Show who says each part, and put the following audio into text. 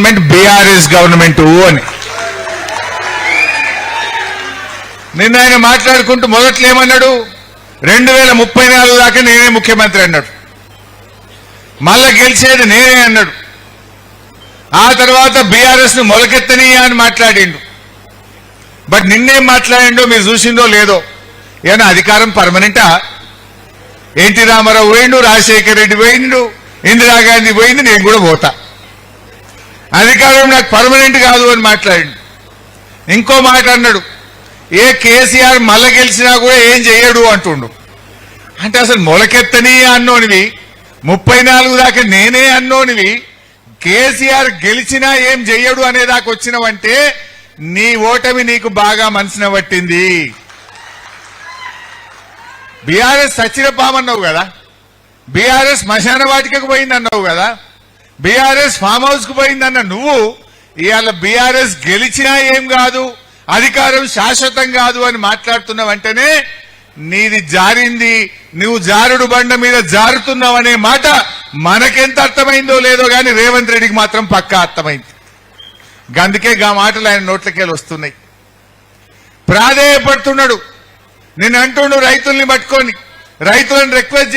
Speaker 1: Government BRS government అని. నిన్న ఆయన మాట్లాడుకుంటూ మొదట్లో ఏమన్నాడు, 2034 దాకా నేనే ముఖ్యమంత్రి అన్నాడు. మళ్ళా గెలిచేది నేనే అన్నాడు. ఆ తర్వాత బీఆర్ఎస్ ను మొలకెత్తనీయా అని మాట్లాడిండు. బట్ నిన్నేం మాట్లాడిండో మీరు చూసిందో లేదో. ఏమన్నా అధికారం పర్మనెంటా? ఎన్టీ రామారావు పోయిండు, రాజశేఖర రెడ్డి పోయిండు, ఇందిరాగాంధీ పోయింది, నేను కూడా పోతా. అధికారం నాకు పర్మనెంట్ కాదు అని మాట్లాడిండు. ఇంకో మాట అన్నాడు, ఏ కేసీఆర్ మళ్ళా గెలిచినా కూడా ఏం చెయ్యడు అంటుండు. అంటే అసలు మొలకెత్తని అన్నోనివి, 34 దాకా నేనే అన్నోనివి, కేసీఆర్ గెలిచినా ఏం చెయ్యడు అనేదాకా వచ్చినవంటే నీ ఓటమి నీకు బాగా మనసున పట్టింది. బీఆర్ఎస్ సచ్చిన పామన్నావు కదా, బీఆర్ఎస్ శ్మశాన వాటికకు పోయిందన్నావు కదా, బీఆర్ఎస్ ఫామ్ హౌస్ కు పోయిందన్న నువ్వు ఇవాళ బీఆర్ఎస్ గెలిచినా ఏం కాదు, అధికారం శాశ్వతం కాదు అని మాట్లాడుతున్న వెంటనే నీది జారింది, నువ్వు జారుడు బండ మీద జారుతున్నావు అనే మాట మనకెంత అర్థమైందో లేదో గాని రేవంత్ రెడ్డికి మాత్రం పక్కా అర్థమైంది. అందుకే గా మాటలు ఆయన నోట్లకెళ్ళి వస్తున్నాయి. ప్రాధేయపడుతున్నాడు. నేను అంటుండు రైతుల్ని పట్టుకొని, రైతులను రిక్వెస్ట్